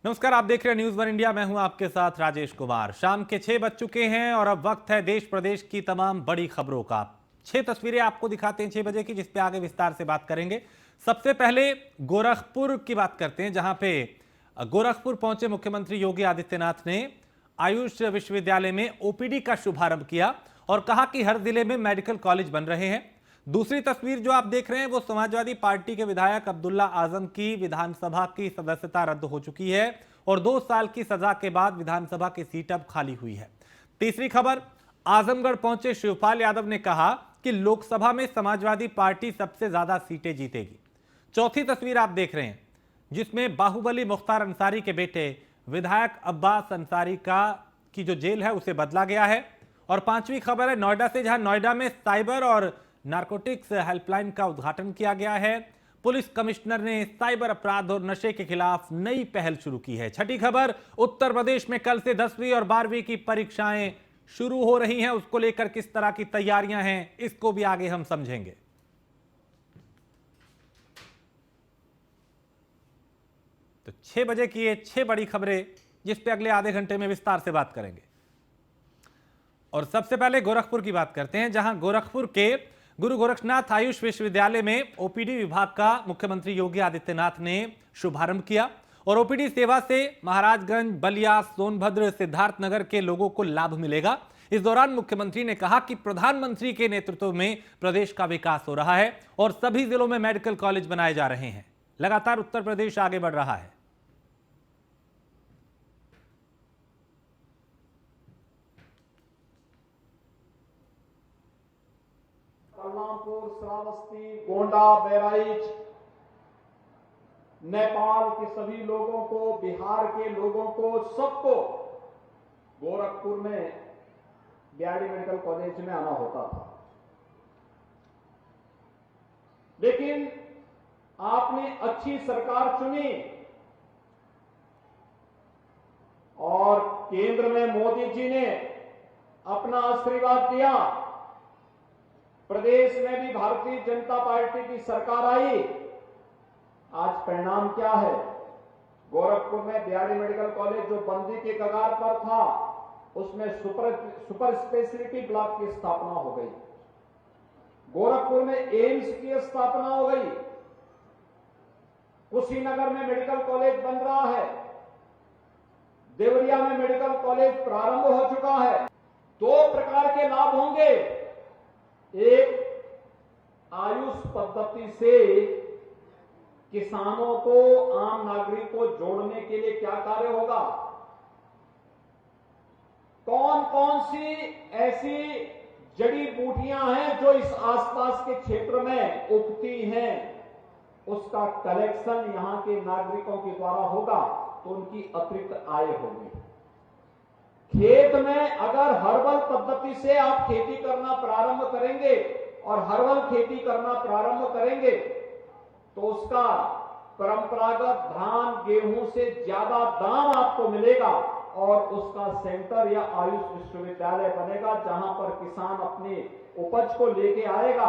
नमस्कार, आप देख रहे हैं न्यूज़ वन इंडिया। मैं हूं आपके साथ राजेश कुमार। शाम के 6 बज चुके हैं और अब वक्त है देश प्रदेश की तमाम बड़ी खबरों का। 6 तस्वीरें आपको दिखाते हैं 6 बजे की, जिस पे आगे विस्तार से बात करेंगे। सबसे पहले गोरखपुर की बात करते हैं, जहां पे गोरखपुर पहुंचे मुख्यमंत्री योगी आदित्यनाथ ने आयुष विश्वविद्यालय में ओपीडी का शुभारंभ किया और कहा कि हर जिले में मेडिकल कॉलेज बन रहे हैं। दूसरी तस्वीर जो आप देख रहे हैं वो समाजवादी पार्टी के विधायक अब्दुल्ला आजम की विधानसभा की सदस्यता रद्द हो चुकी है और 2 साल की सजा के बाद विधानसभा की सीट अब खाली हुई है। तीसरी खबर, आजमगढ़ पहुंचे शिवपाल यादव ने कहा कि लोकसभा में समाजवादी पार्टी सबसे ज्यादा सीटें जीतेगी। चौथी तस्वीर आप देख रहे हैं, जिसमें बाहुबली मुख्तार अंसारी के बेटे विधायक अब्बास अंसारी की जो जेल है उसे बदला गया है। और पांचवी खबर है नोएडा से, जहां नोएडा में साइबर और नारकोटिक्स हेल्पलाइन का उद्घाटन किया गया है। पुलिस कमिश्नर ने साइबर अपराध और नशे के खिलाफ नई पहल शुरू की है। छठी खबर, उत्तर प्रदेश में कल से 10वीं और 12वीं की परीक्षाएं शुरू हो रही हैं। उसको लेकर किस तरह की तैयारियां हैं, इसको भी आगे हम समझेंगे। तो 6 बजे की ये 6 बड़ी खबरें, जिस पे अगले आधे घंटे में विस्तार से बात करेंगे। और सबसे पहले गोरखपुर की बात करते हैं, जहां गोरखपुर के गुरु गोरक्षनाथ आयुष विश्वविद्यालय में ओपीडी विभाग का मुख्यमंत्री योगी आदित्यनाथ ने शुभारंभ किया और ओपीडी सेवा से महाराजगंज, बलिया, सोनभद्र, सिद्धार्थनगर के लोगों को लाभ मिलेगा। इस दौरान मुख्यमंत्री ने कहा कि प्रधानमंत्री के नेतृत्व में प्रदेश का विकास हो रहा है और सभी जिलों में मेडिकल कॉलेज बनाए जा रहे हैं। लगातार उत्तर प्रदेश आगे बढ़ रहा है। कल्याणपुर, श्रावस्ती, गोंडा, बहराइच, नेपाल के सभी लोगों को, बिहार के लोगों को, सबको गोरखपुर में बीआरडी मेडिकल कॉलेज में आना होता था। लेकिन आपने अच्छी सरकार चुनी और केंद्र में मोदी जी ने अपना आशीर्वाद दिया। प्रदेश में भी भारतीय जनता पार्टी की सरकार आई। आज परिणाम क्या है? गोरखपुर में बीआरडी मेडिकल कॉलेज जो बंदी के कगार पर था, उसमें सुपर स्पेशलिटी ब्लॉक की स्थापना हो गई। गोरखपुर में एम्स की स्थापना हो गई। कुशीनगर में मेडिकल कॉलेज बन रहा है। देवरिया में मेडिकल कॉलेज प्रारंभ हो चुका है। 2 प्रकार के लाभ होंगे। एक, आयुष पद्धति से किसानों को, आम नागरिक को जोड़ने के लिए क्या कार्य होगा? कौन कौन सी ऐसी जड़ी बूटियां हैं जो इस आसपास के क्षेत्र में उगती हैं, उसका कलेक्शन यहां के नागरिकों के द्वारा होगा तो उनकी अतिरिक्त आय होगी। खेत में अगर हर्बल पद्धति से आप खेती करना प्रारंभ करेंगे और हर्बल खेती करना प्रारंभ करेंगे तो उसका परंपरागत धान, गेहूं से ज्यादा दाम आपको मिलेगा और उसका सेंटर या आयुष विश्वविद्यालय बनेगा, जहां पर किसान अपनी उपज को लेके आएगा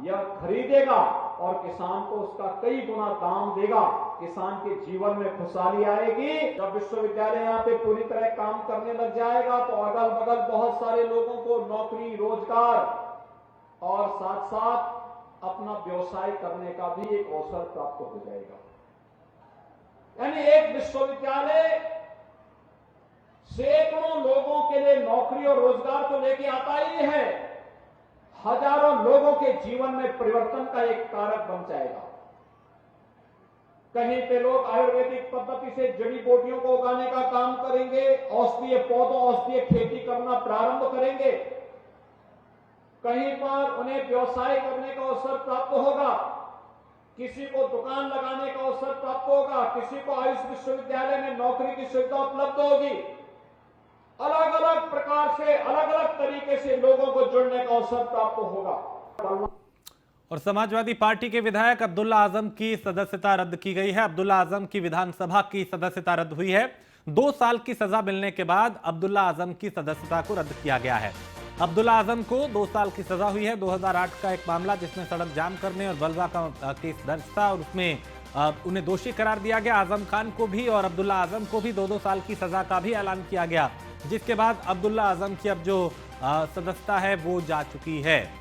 या खरीदेगा और किसान को उसका कई गुना दाम देगा। किसान के जीवन में खुशहाली आएगी। जब विश्वविद्यालय यहाँ पे पूरी तरह काम करने लग जाएगा तो अगल बगल बहुत सारे लोगों को नौकरी, रोजगार और साथ साथ अपना व्यवसाय करने का भी एक अवसर प्राप्त हो जाएगा। यानी एक विश्वविद्यालय सैकड़ों लोगों के लिए नौकरी और रोजगार तो लेके आता ही है, हजारों लोगों के जीवन में परिवर्तन का एक कारक बन जाएगा। कहीं पे लोग आयुर्वेदिक पद्धति से जड़ी बूटियों को उगाने का काम करेंगे, औषधीय पौधों, औषधीय खेती करना प्रारंभ करेंगे। कहीं पर उन्हें व्यवसाय करने का अवसर प्राप्त होगा, किसी को दुकान लगाने का अवसर प्राप्त होगा, किसी को आयुष विश्वविद्यालय में नौकरी की सुविधा उपलब्ध होगी। अलग अलग प्रकार से, अलग अलग तरीके से लोगों को जुड़ने का अवसर प्राप्त होगा। और समाजवादी पार्टी के विधायक अब्दुल्ला आजम की सदस्यता रद्द की गई है। अब्दुल्ला आजम की विधानसभा की सदस्यता रद्द हुई है। 2 साल की सजा मिलने के बाद अब्दुल्ला आजम की सदस्यता को रद्द किया गया है। अब्दुल्ला आजम को 2 साल की सजा हुई है। 2008 का एक मामला जिसमें सड़क जाम करने और बलवा का केस दर्ज था और उसमें उन्हें दोषी करार दिया गया। आजम खान को भी और अब्दुल्ला आजम को भी 2-2 साल की सजा का भी ऐलान किया गया, जिसके बाद अब्दुल्ला आजम की अब जो सदस्यता है वो जा चुकी है।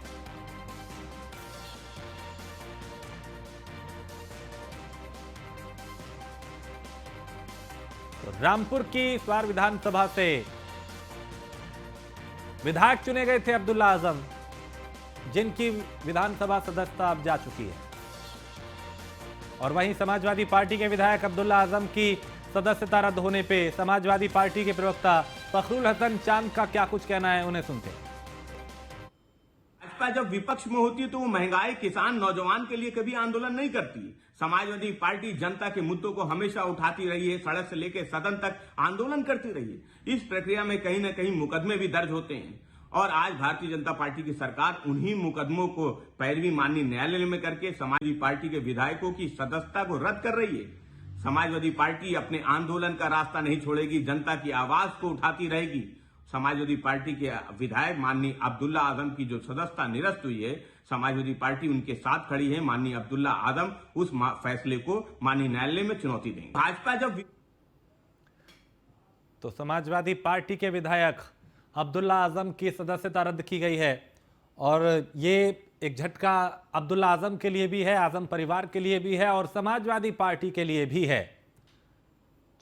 तो रामपुर की स्वार विधानसभा से विधायक चुने गए थे अब्दुल्ला आजम, जिनकी विधानसभा सदस्यता अब जा चुकी है। और वहीं समाजवादी पार्टी के विधायक अब्दुल्ला आजम की सदस्यता रद्द होने पे समाजवादी पार्टी के प्रवक्ता फखरुल हसन चांद का क्या कुछ कहना है, उन्हें सुनते हैं। भाजपा जब विपक्ष में होती है तो वो महंगाई, किसान, नौजवान के लिए कभी आंदोलन नहीं करती। समाजवादी पार्टी जनता के मुद्दों को हमेशा उठाती रही है, सड़क से लेकर सदन तक आंदोलन करती रही है। इस प्रक्रिया में कहीं न कहीं मुकदमे भी दर्ज होते हैं और आज भारतीय जनता पार्टी की सरकार उन्हीं मुकदमों को पैरवी माननीय न्यायालय में करके समाजवादी पार्टी के विधायकों की सदस्यता को रद्द कर रही है। समाजवादी पार्टी अपने आंदोलन का रास्ता नहीं छोड़ेगी, जनता की आवाज को उठाती रहेगी। समाजवादी पार्टी के विधायक माननीय अब्दुल्ला आजम की जो सदस्यता निरस्त हुई है, समाजवादी पार्टी उनके साथ खड़ी है। माननीय अब्दुल्ला आजम उस फैसले को माननीय न्यायालय में चुनौती देंगे। भाजपा जब तो समाजवादी पार्टी के विधायक अब्दुल्ला आजम की सदस्यता रद्द की गई है और ये एक झटका अब्दुल्ला आजम के लिए भी है, आजम परिवार के लिए भी है और समाजवादी पार्टी के लिए भी है,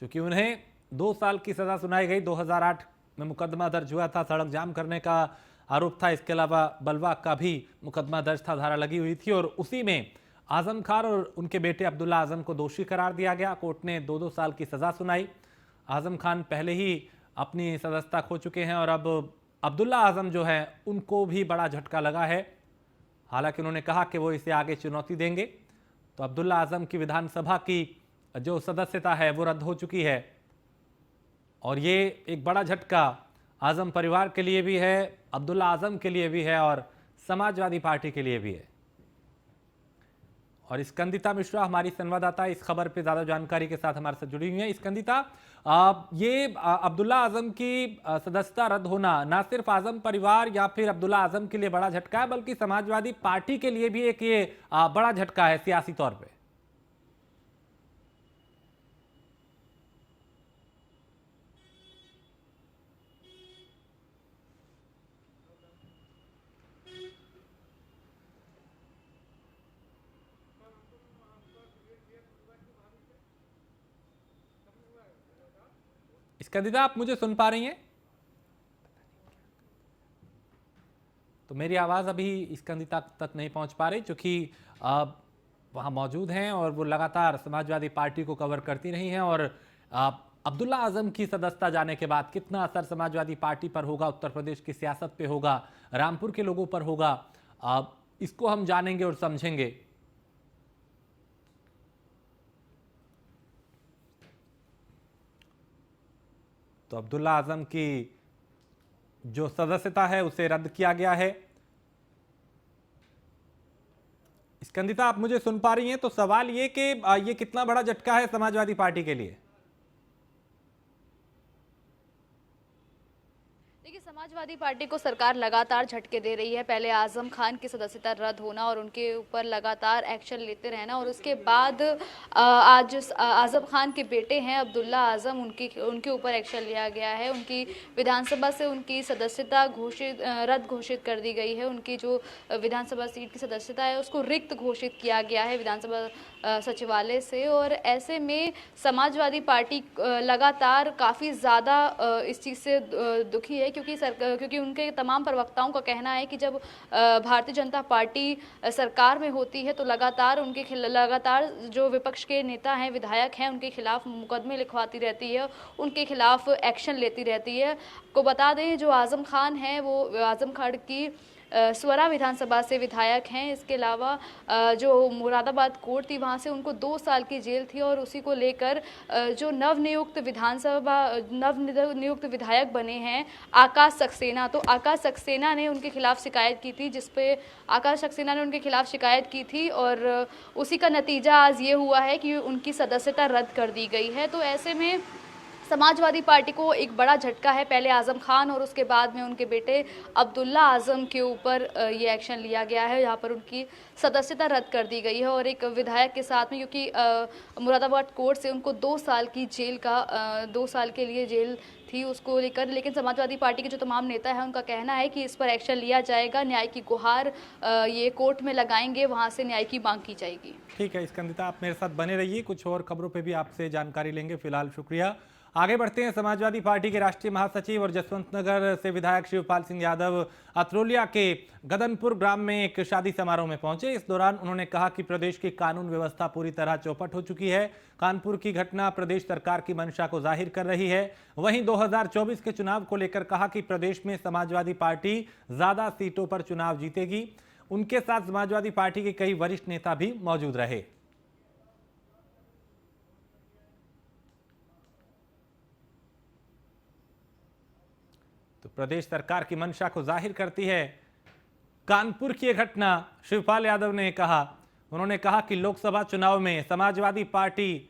क्योंकि उन्हें 2 साल की सजा सुनाई गई। 2008 में मुकदमा दर्ज हुआ था, सड़क जाम करने का आरोप था। इसके अलावा बलवा का भी मुकदमा दर्ज था, धारा लगी हुई थी और उसी में आजम खान और उनके बेटे अब्दुल्ला आजम को दोषी करार दिया गया। कोर्ट ने 2-2 साल की सजा सुनाई। आजम खान पहले ही अपनी सदस्यता खो चुके हैं और अब अब्दुल्ला आजम जो है उनको भी बड़ा झटका लगा है। हालांकि उन्होंने कहा कि वो इसे आगे चुनौती देंगे। तो अब्दुल्ला आजम की विधानसभा की जो सदस्यता है वो रद्द हो चुकी है और ये एक बड़ा झटका आजम परिवार के लिए भी है, अब्दुल्ला आजम के लिए भी है और समाजवादी पार्टी के लिए भी है। और स्कंदिता मिश्रा हमारी संवाददाता इस खबर पे ज्यादा जानकारी के साथ हमारे साथ जुड़ी हुई है। स्कंदिता, ये अब्दुल्ला आजम की सदस्यता रद्द होना ना सिर्फ आजम परिवार या फिर अब्दुल्ला आजम के लिए बड़ा झटका है, बल्कि समाजवादी पार्टी के लिए भी एक ये बड़ा झटका है सियासी तौर पे। स्कंदिता, आप मुझे सुन पा रही हैं? तो मेरी आवाज़ अभी स्कंदिता तक नहीं पहुंच पा रही, क्योंकि वहाँ मौजूद हैं और वो लगातार समाजवादी पार्टी को कवर करती रही हैं। और अब्दुल्ला आजम की सदस्यता जाने के बाद कितना असर समाजवादी पार्टी पर होगा, उत्तर प्रदेश की सियासत पे होगा, रामपुर के लोगों पर होगा, इसको हम जानेंगे और समझेंगे। तो अब्दुल्ला आजम की जो सदस्यता है उसे रद्द किया गया है। स्कंदिता, आप मुझे सुन पा रही हैं? तो सवाल ये कि ये कितना बड़ा झटका है समाजवादी पार्टी के लिए? समाजवादी पार्टी को सरकार लगातार झटके दे रही है। पहले आजम खान की सदस्यता रद्द होना और उनके ऊपर लगातार एक्शन लेते रहना, और उसके बाद आज आजम खान के बेटे हैं अब्दुल्ला आजम, उनके ऊपर एक्शन लिया गया है। उनकी विधानसभा से उनकी सदस्यता रद्द घोषित कर दी गई है। उनकी जो विधानसभा सीट की सदस्यता है उसको रिक्त घोषित किया गया है विधानसभा सचिवालय से। और ऐसे में समाजवादी पार्टी लगातार काफ़ी ज़्यादा इस चीज़ से दुखी है, क्योंकि उनके तमाम प्रवक्ताओं का कहना है कि जब भारतीय जनता पार्टी सरकार में होती है तो लगातार जो विपक्ष के नेता हैं, विधायक हैं, उनके खिलाफ मुकदमे लिखवाती रहती है, उनके खिलाफ एक्शन लेती रहती है। को बता दें, जो आजम खान हैं वो आजम खान की स्वरा विधानसभा से विधायक हैं। इसके अलावा जो मुरादाबाद कोर्ट थी वहाँ से उनको 2 साल की जेल थी, और उसी को लेकर जो नवनियुक्त विधायक बने हैं आकाश सक्सेना, तो आकाश सक्सेना ने उनके खिलाफ शिकायत की थी, और उसी का नतीजा आज ये हुआ है कि उनकी सदस्यता रद्द कर दी गई है। तो ऐसे में समाजवादी पार्टी को एक बड़ा झटका है। पहले आजम खान और उसके बाद में उनके बेटे अब्दुल्ला आजम के ऊपर ये एक्शन लिया गया है, यहाँ पर उनकी सदस्यता रद्द कर दी गई है और एक विधायक के साथ में, क्योंकि मुरादाबाद कोर्ट से उनको 2 साल की जेल का 2 साल के लिए जेल थी उसको लेकर। लेकिन समाजवादी पार्टी के जो तमाम नेता हैं उनका कहना है कि इस पर एक्शन लिया जाएगा, न्याय की गुहार ये कोर्ट में लगाएंगे, वहाँ से न्याय की मांग की जाएगी। ठीक है स्कंदिता, आप मेरे साथ बने रहिए, कुछ और खबरों पे भी आपसे जानकारी लेंगे। फिलहाल शुक्रिया। आगे बढ़ते हैं। समाजवादी पार्टी के राष्ट्रीय महासचिव और जसवंत नगर से विधायक शिवपाल सिंह यादव अतरोलिया के गदनपुर ग्राम में एक शादी समारोह में पहुंचे। इस दौरान उन्होंने कहा कि प्रदेश की कानून व्यवस्था पूरी तरह चौपट हो चुकी है। कानपुर की घटना प्रदेश सरकार की मंशा को जाहिर कर रही है। वहीं 2024 के चुनाव को लेकर कहा कि प्रदेश में समाजवादी पार्टी ज्यादा सीटों पर चुनाव जीतेगी। उनके साथ समाजवादी पार्टी के कई वरिष्ठ नेता भी मौजूद रहे। तो प्रदेश सरकार की मंशा को जाहिर करती है कानपुर की यह घटना। शिवपाल यादव ने कहा, उन्होंने कहा कि लोकसभा चुनाव में समाजवादी पार्टी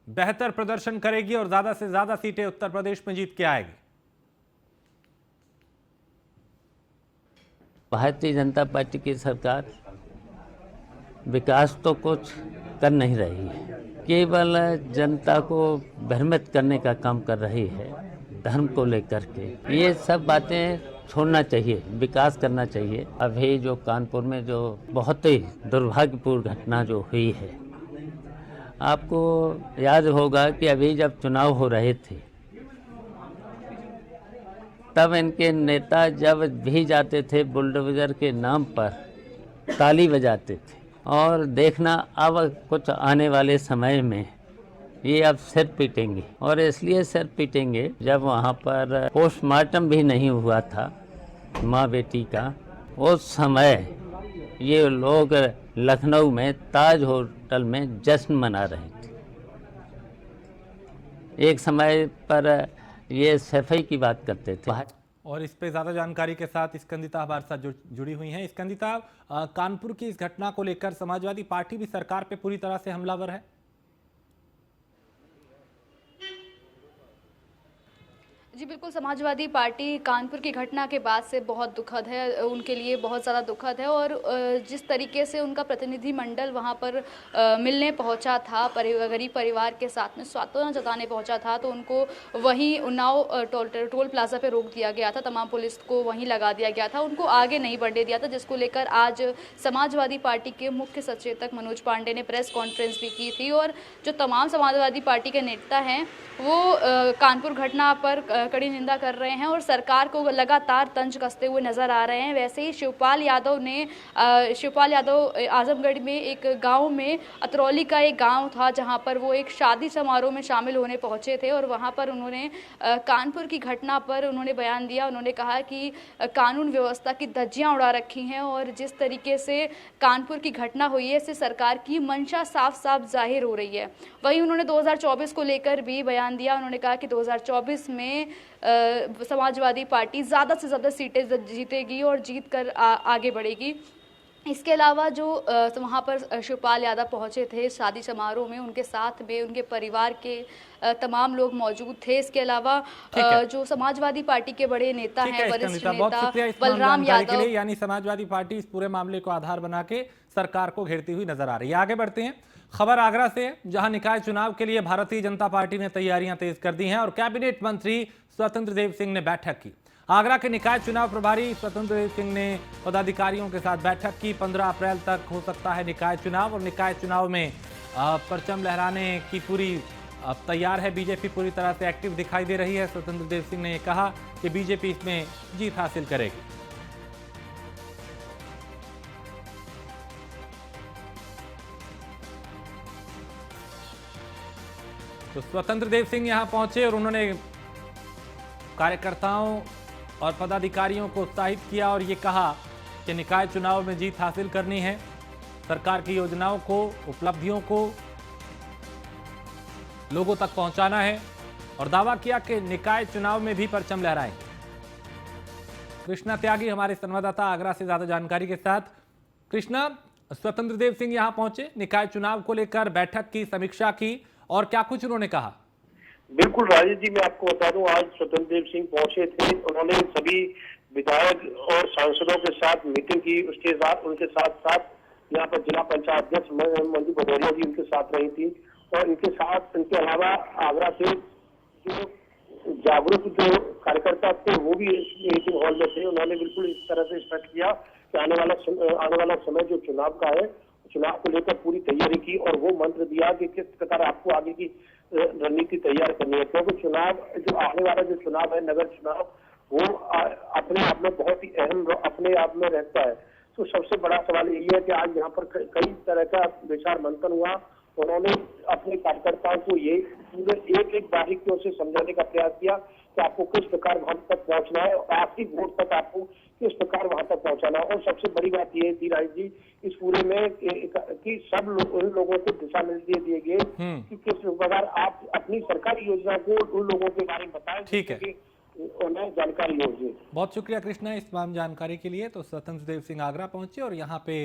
बेहतर प्रदर्शन करेगी और ज्यादा से ज्यादा सीटें उत्तर प्रदेश में जीत के आएगी। भारतीय जनता पार्टी की सरकार विकास तो कुछ कर नहीं रही है, केवल जनता को भ्रमित करने का काम कर रही है धर्म को लेकर के। ये सब बातें छोड़ना चाहिए, विकास करना चाहिए। अभी जो कानपुर में जो बहुत ही दुर्भाग्यपूर्ण घटना जो हुई है, आपको याद होगा कि अभी जब चुनाव हो रहे थे तब इनके नेता जब भी जाते थे बुलडोजर के नाम पर ताली बजाते थे। और देखना अब कुछ आने वाले समय में ये अब सिर पीटेंगे, और इसलिए सिर पीटेंगे जब वहाँ पर पोस्टमार्टम भी नहीं हुआ था माँ बेटी का, उस समय ये लोग लखनऊ में ताज होटल में जश्न मना रहे थे। एक समय पर ये सफाई की बात करते थे। और इस पे ज्यादा जानकारी के साथ स्कंदिता हमारे साथ जुड़ी हुई हैं। स्कंदिता, कानपुर की इस घटना को लेकर समाजवादी पार्टी भी सरकार पे पूरी तरह से हमलावर है। जी बिल्कुल, समाजवादी पार्टी कानपुर की घटना के बाद से बहुत दुखद है, उनके लिए बहुत ज़्यादा दुखद है। और जिस तरीके से उनका प्रतिनिधिमंडल वहाँ पर मिलने पहुँचा था, गरीब परिवार के साथ में सांत्वना जताने पहुँचा था, तो उनको वहीं उन्नाव टोल प्लाजा पे रोक दिया गया था। तमाम पुलिस को वहीं लगा दिया गया था, उनको आगे नहीं बढ़ने दिया था, जिसको लेकर आज समाजवादी पार्टी के मुख्य सचेतक मनोज पांडे ने प्रेस कॉन्फ्रेंस भी की थी। और जो तमाम समाजवादी पार्टी के नेता हैं वो कानपुर घटना पर कड़ी निंदा कर रहे हैं और सरकार को लगातार तंज कसते हुए नजर आ रहे हैं। वैसे ही शिवपाल यादव आजमगढ़ में एक गांव में, अतरौली का एक गांव था जहां पर वो एक शादी समारोह में शामिल होने पहुंचे थे और वहां पर उन्होंने कानपुर की घटना पर उन्होंने बयान दिया। उन्होंने कहा कि कानून व्यवस्था की धज्जियां उड़ा रखी हैं और जिस तरीके से कानपुर की घटना हुई है, इससे सरकार की मंशा साफ साफ जाहिर हो रही है। वहीं उन्होंने 2024 को लेकर भी बयान दिया। उन्होंने कहा कि 2024 में समाजवादी पार्टी ज़्यादा से ज़्यादा सीटें जीतेगी और जीत कर आगे बढ़ेगी। इसके अलावा जो वहाँ पर शिवपाल यादव पहुँचे थे शादी समारोह में, उनके साथ में उनके परिवार के तमाम लोग मौजूद थे। इसके अलावा जो समाजवादी पार्टी के बड़े नेता हैं, वरिष्ठ नेता बलराम यादव, यानी समाजवादी पार्टी इस पूरे मामले को आधार बना के सरकार को घेरती हुई नजर आ रही है। आगे बढ़ते हैं। खबर आगरा से, जहां निकाय चुनाव के लिए भारतीय जनता पार्टी ने तैयारियां तेज कर दी हैं और कैबिनेट मंत्री स्वतंत्र देव सिंह ने बैठक की। आगरा के निकाय चुनाव प्रभारी स्वतंत्र देव सिंह ने पदाधिकारियों के साथ बैठक की। 15 अप्रैल तक हो सकता है निकाय चुनाव और निकाय चुनाव में परचम लहराने की पूरी तैयार है। बीजेपी पूरी तरह से एक्टिव दिखाई दे रही है। स्वतंत्र देव सिंह ने कहा कि बीजेपी इसमें जीत हासिल करेगी। तो स्वतंत्र देव सिंह यहां पहुंचे और उन्होंने कार्यकर्ताओं और पदाधिकारियों को उत्साहित किया और ये कहा कि निकाय चुनाव में जीत हासिल करनी है, सरकार की योजनाओं को, उपलब्धियों को लोगों तक पहुंचाना है और दावा किया कि निकाय चुनाव में भी परचम लहराएंगे। कृष्णा त्यागी हमारे संवाददाता आगरा से ज्यादा जानकारी के साथ। कृष्णा, स्वतंत्र देव सिंह यहां पहुंचे, निकाय चुनाव को लेकर बैठक की, समीक्षा की और क्या कुछ उन्होंने कहा? बिल्कुल राजेश जी, मैं आपको बता दूं, आज स्वतंत्र देव सिंह पहुंचे थे। उन्होंने सभी विधायक और सांसदों के साथ मीटिंग की। उसके साथ उनके साथ साथ यहाँ पर जिला पंचायत अध्यक्ष मंजू भदौरिया जी उनके साथ रही थी, और इनके अलावा आगरा से जो जागरूक जो कार्यकर्ता थे वो भी इस मीटिंग हॉल में थे। उन्होंने बिल्कुल इस तरह से स्पष्ट किया कि आने वाला समय जो चुनाव का है, चुनाव को लेकर पूरी तैयारी की, और वो मंत्र दिया कि किस प्रकार आपको आगे की रणनीति तैयार करनी है, क्योंकि चुनाव जो आने वाला जो चुनाव है, नगर चुनाव, वो अपने आप में बहुत ही अहम अपने आप में रहता है। तो सबसे बड़ा सवाल यही है कि आज यहाँ पर कई तरह का विचार मंथन हुआ। उन्होंने अपने कार्यकर्ताओं को ये पूरे एक एक बारीकियों से समझाने का प्रयास किया कि आपको किस प्रकार वहां तक पहुंचना है, और आखिरी वोट तक आपको किस प्रकार वहां तक पहुंचाना है। और सबसे बड़ी बात ये थी राज जी इस पूरे में कि सब उन लोगों को दिशा निर्देश दिए गए कि किस प्रकार आप अपनी सरकारी योजना को उन लोगों के बारे में बताएं। ठीक है, उन्हें जानकारी हो जाए। बहुत शुक्रिया कृष्णा इस तमाम जानकारी के लिए। तो स्वतंत्र देव सिंह आगरा पहुंचे और यहाँ पे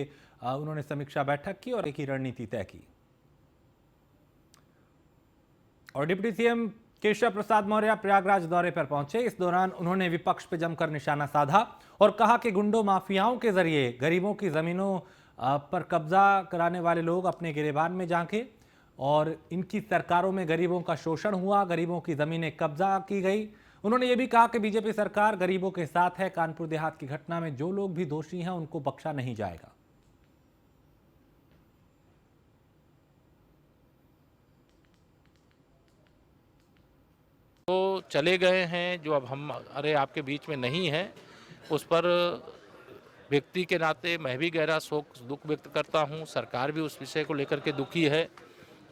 उन्होंने समीक्षा बैठक की और एक ही रणनीति तय की। और डिप्टी सीएम केशव प्रसाद मौर्य प्रयागराज दौरे पर पहुंचे। इस दौरान उन्होंने विपक्ष पर जमकर निशाना साधा और कहा कि गुंडों माफियाओं के जरिए गरीबों की जमीनों पर कब्जा कराने वाले लोग अपने गिरेबान में झांके और इनकी सरकारों में गरीबों का शोषण हुआ, गरीबों की जमीनें कब्जा की गई। उन्होंने ये भी कहा कि बीजेपी सरकार गरीबों के साथ है। कानपुर देहात की घटना में जो लोग भी दोषी हैं उनको बख्शा नहीं जाएगा। तो चले गए हैं जो अब हम आपके बीच में नहीं है, उस पर व्यक्ति के नाते मैं भी गहरा शोक दुख व्यक्त करता हूं। सरकार भी उस विषय को लेकर के दुखी है,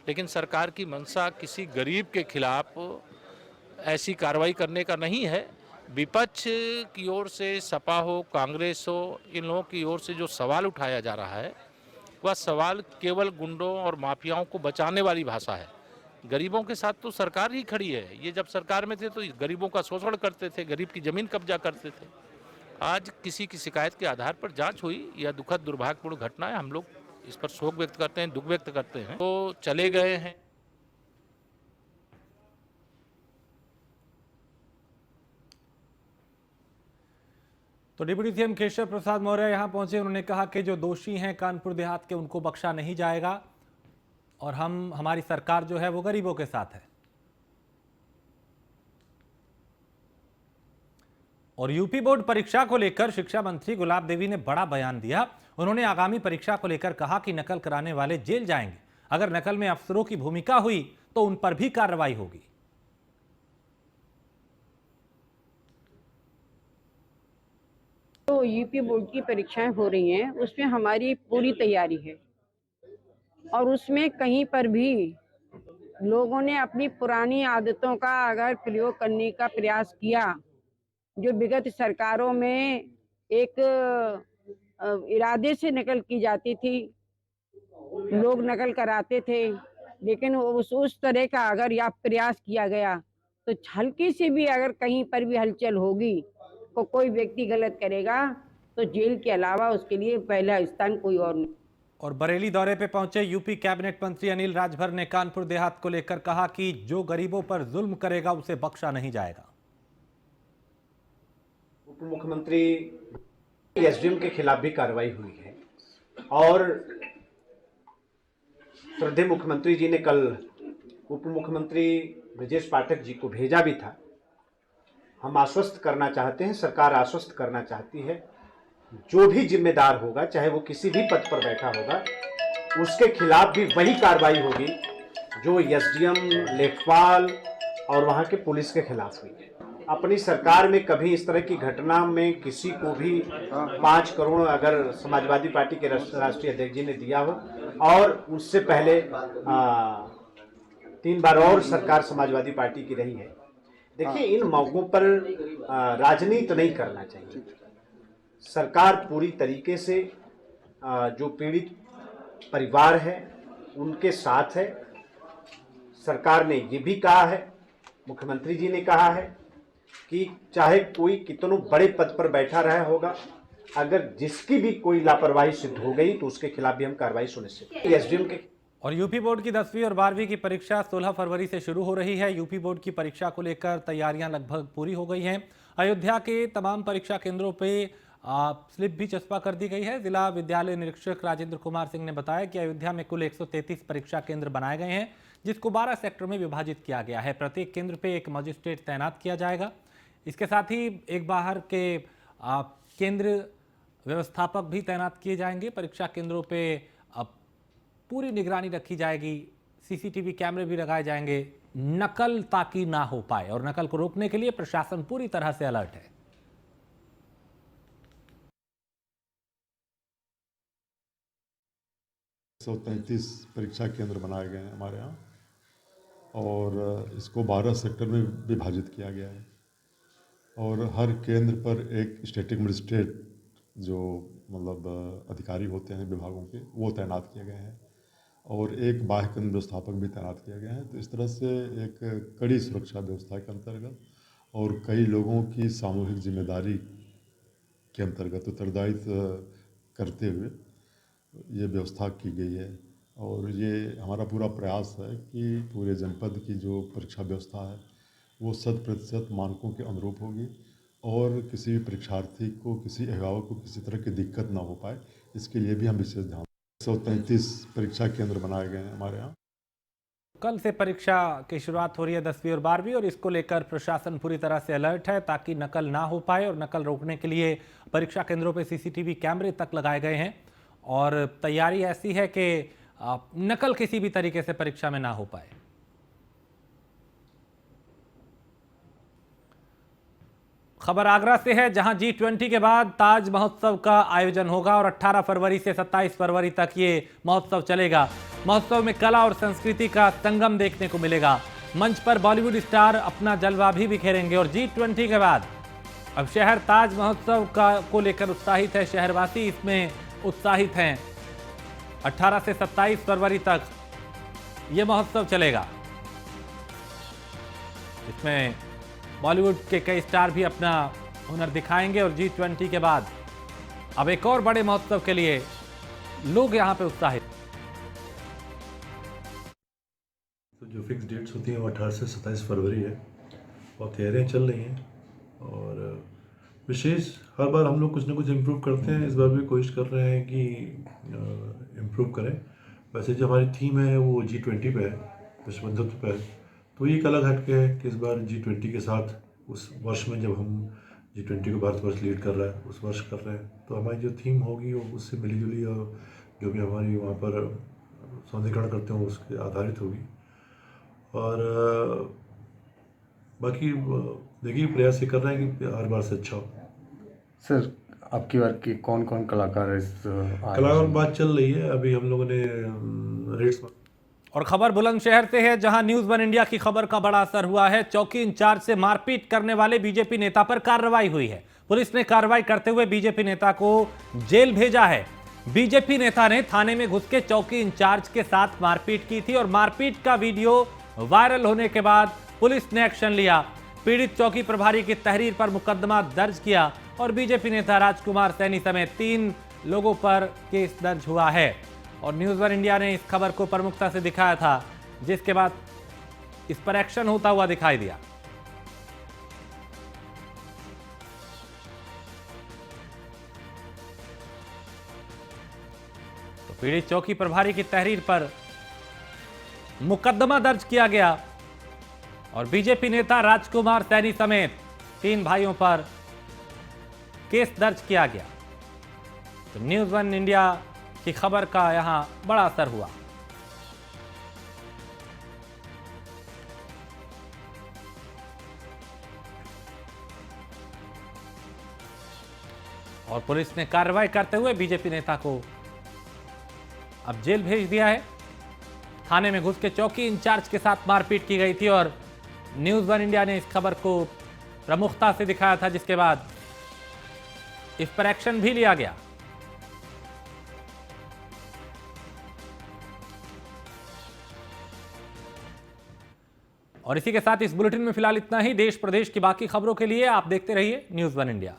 लेकिन सरकार की मंशा किसी गरीब के खिलाफ ऐसी कार्रवाई करने का नहीं है। विपक्ष की ओर से सपा हो, कांग्रेस हो, इन लोगों की ओर से जो सवाल उठाया जा रहा है वह सवाल केवल गुंडों और माफियाओं को बचाने वाली भाषा है। गरीबों के साथ तो सरकार ही खड़ी है। ये जब सरकार में थे तो गरीबों का शोषण करते थे, गरीब की जमीन कब्जा करते थे। आज किसी की शिकायत के आधार पर जांच हुई, यह दुखद दुर्भाग्यपूर्ण घटना है। हम लोग इस पर शोक व्यक्त करते हैं, दुख व्यक्त करते हैं। तो चले गए हैं। तो डिप्टी सीएम केशव प्रसाद मौर्य यहां पहुंचे। उन्होंने कहा कि जो दोषी हैं कानपुर देहात के उनको बख्शा नहीं जाएगा और हमारी सरकार जो है वो गरीबों के साथ है। और यूपी बोर्ड परीक्षा को लेकर शिक्षा मंत्री गुलाब देवी ने बड़ा बयान दिया। उन्होंने आगामी परीक्षा को लेकर कहा कि नकल कराने वाले जेल जाएंगे। अगर नकल में अफसरों की भूमिका हुई तो उन पर भी कार्रवाई होगी। तो यूपी बोर्ड की परीक्षाएं हो रही हैं, उसमें हमारी पूरी तैयारी है और उसमें कहीं पर भी लोगों ने अपनी पुरानी आदतों का अगर प्रयोग करने का प्रयास किया, जो विगत सरकारों में एक इरादे से नकल की जाती थी, लोग नकल कराते थे, लेकिन उस तरह का अगर या प्रयास किया गया तो हल्की सी भी अगर कहीं पर भी हलचल होगी तो कोई व्यक्ति गलत करेगा तो जेल के अलावा उसके लिए पहला स्थान कोई और नहीं। और बरेली दौरे पे पहुंचे यूपी कैबिनेट मंत्री अनिल राजभर ने कानपुर देहात को लेकर कहा कि जो गरीबों पर जुल्म करेगा उसे बख्शा नहीं जाएगा। उप मुख्यमंत्री एसडीएम के खिलाफ भी कार्रवाई हुई है और श्रद्धेय मुख्यमंत्री जी ने कल उप मुख्यमंत्री ब्रजेश पाठक जी को भेजा भी था। हम आश्वस्त करना चाहते हैं, सरकार आश्वस्त करना चाहती है, जो भी जिम्मेदार होगा चाहे वो किसी भी पद पर बैठा होगा उसके खिलाफ भी वही कार्रवाई होगी जो एसडीएम, लेखपाल और वहाँ के पुलिस के खिलाफ हुई है। अपनी सरकार में कभी इस तरह की घटना में किसी को भी 5 करोड़ अगर समाजवादी पार्टी के राष्ट्रीय अध्यक्ष जी ने दिया हो, और उससे पहले 3 बार और सरकार समाजवादी पार्टी की रही है। देखिए, इन मौकों पर राजनीति नहीं करना चाहिए। सरकार पूरी तरीके से जो पीड़ित परिवार है उनके साथ है। सरकार ने ये भी कहा है, मुख्यमंत्री जी ने कहा है कि चाहे कोई कितनों बड़े पद पर बैठा रहा होगा, अगर जिसकी भी कोई लापरवाही सिद्ध हो गई तो उसके खिलाफ भी हम कार्रवाई सुनिश्चित। एसडीएम के और यूपी बोर्ड की 10वीं और 12वीं की परीक्षा 16 फरवरी से शुरू हो रही है। यूपी बोर्ड की परीक्षा को लेकर तैयारियां लगभग पूरी हो गई हैं। अयोध्या के तमाम परीक्षा केंद्रों पे स्लिप भी चस्पा कर दी गई है। जिला विद्यालय निरीक्षक राजेंद्र कुमार सिंह ने बताया कि अयोध्या में कुल 133 परीक्षा केंद्र बनाए गए हैं, जिसको 12 सेक्टर में विभाजित किया गया है। प्रत्येक केंद्र पे एक मजिस्ट्रेट तैनात किया जाएगा। इसके साथ ही एक बाहर के केंद्र व्यवस्थापक भी तैनात किए जाएंगे। परीक्षा केंद्रों पे पूरी निगरानी रखी जाएगी। सीसीटीवी कैमरे भी लगाए जाएंगे, नकल ताकि ना हो पाए, और नकल को रोकने के लिए प्रशासन पूरी तरह से अलर्ट है। 133 परीक्षा केंद्र बनाए गए हैं हमारे यहाँ, और इसको 12 सेक्टर में विभाजित किया गया है। और हर केंद्र पर एक स्टैटिक मजिस्ट्रेट जो मतलब अधिकारी होते हैं विभागों के, वो तैनात किए गए हैं, और एक बाह्य केंद्र व्यवस्थापक भी तैनात किया गया है। तो इस तरह से एक कड़ी सुरक्षा व्यवस्था के अंतर्गत और कई लोगों की सामूहिक जिम्मेदारी के अंतर्गत उत्तरदायित्व करते हुए ये व्यवस्था की गई है। और ये हमारा पूरा प्रयास है कि पूरे जनपद की जो परीक्षा व्यवस्था है वो 100% मानकों के अनुरूप होगी, और किसी भी परीक्षार्थी को, किसी अभिभावक को किसी तरह की दिक्कत ना हो पाए, इसके लिए भी हम विशेष ध्यान। 133 परीक्षा केंद्र बनाए गए हैं हमारे यहाँ। कल से परीक्षा की शुरुआत हो रही है 10वीं और 12वीं, और इसको लेकर प्रशासन पूरी तरह से अलर्ट है ताकि नकल ना हो पाए। और नकल रोकने के लिए परीक्षा केंद्रों पर सीसीटीवी कैमरे तक लगाए गए हैं, और तैयारी ऐसी है कि नकल किसी भी तरीके से परीक्षा में ना हो पाए। खबर आगरा से है, जहां G20 के बाद ताज महोत्सव का आयोजन होगा और 18 फरवरी से 27 फरवरी तक ये महोत्सव चलेगा। महोत्सव में कला और संस्कृति का संगम देखने को मिलेगा। मंच पर बॉलीवुड स्टार अपना जलवा भी बिखेरेंगे। और G20 के बाद अब शहर ताज महोत्सव को लेकर उत्साहित है। शहरवासी इसमें उत्साहित हैं। 18 से 27 फरवरी तक ये महोत्सव चलेगा। इसमें बॉलीवुड के कई स्टार भी अपना हुनर दिखाएंगे। और G20 के बाद अब एक और बड़े महोत्सव के लिए लोग यहां पे उत्साहित। तो जो फिक्स डेट्स होती हैं वो 18 से 27 फरवरी है, और तैयारियाँ चल रही हैं। और विशेष हर बार हम लोग कुछ ना कुछ इम्प्रूव करते हैं। इस बार भी कोशिश कर रहे हैं कि इम्प्रूव करें। वैसे जो हमारी थीम है वो G20 पे है, विश्व बंधुत्व पे है, तो ये एक अलग हटके है कि इस बार G20 के साथ उस वर्ष में जब हम G20 को भारतवर्ष लीड कर रहा है उस वर्ष कर रहे हैं, तो हमारी जो थीम होगी वो उससे मिली जुली, और जो भी हमारी वहाँ पर सौंदर्यीकरण करते हैं उसके आधारित होगी। और बाकी देखिए प्रयास ये कर रहे हैं कि हर बार से अच्छा हो। सर, आपकी बार के कौन कौन कलाकार इस कलाकार बात चल रही है, अभी हम लोगों ने रेट्स। और खबर बुलंदशहर से है, जहां न्यूज़ वन इंडिया की खबर का बड़ा असर हुआ है। चौकी इंचार्ज से मारपीट करने वाले बीजेपी नेता पर कार्रवाई हुई है। पुलिस ने कार्रवाई करते हुए बीजेपी नेता को जेल भेजा है। बीजेपी नेता ने थाने में घुस के चौकी इंचार्ज के साथ मारपीट की थी, और मारपीट का वीडियो वायरल होने के बाद पुलिस ने एक्शन लिया। पीड़ित चौकी प्रभारी की तहरीर पर मुकदमा दर्ज किया, और बीजेपी नेता राजकुमार सैनी समेत 3 लोगों पर केस दर्ज हुआ है। और न्यूज़ वन इंडिया ने इस खबर को प्रमुखता से दिखाया था, जिसके बाद इस पर एक्शन होता हुआ दिखाई दिया। तो पीड़ित चौकी प्रभारी की तहरीर पर मुकदमा दर्ज किया गया, और बीजेपी नेता राजकुमार सैनी समेत 3 भाइयों पर केस दर्ज किया गया। तो न्यूज़ वन इंडिया की खबर का यहां बड़ा असर हुआ। और पुलिस ने कार्रवाई करते हुए बीजेपी नेता को अब जेल भेज दिया है। थाने में घुस के चौकी इंचार्ज के साथ मारपीट की गई थी, और न्यूज़ वन इंडिया ने इस खबर को प्रमुखता से दिखाया था, जिसके बाद इस पर एक्शन भी लिया गया। और इसी के साथ इस बुलेटिन में फिलहाल इतना ही। देश प्रदेश की बाकी खबरों के लिए आप देखते रहिए न्यूज़ वन इंडिया।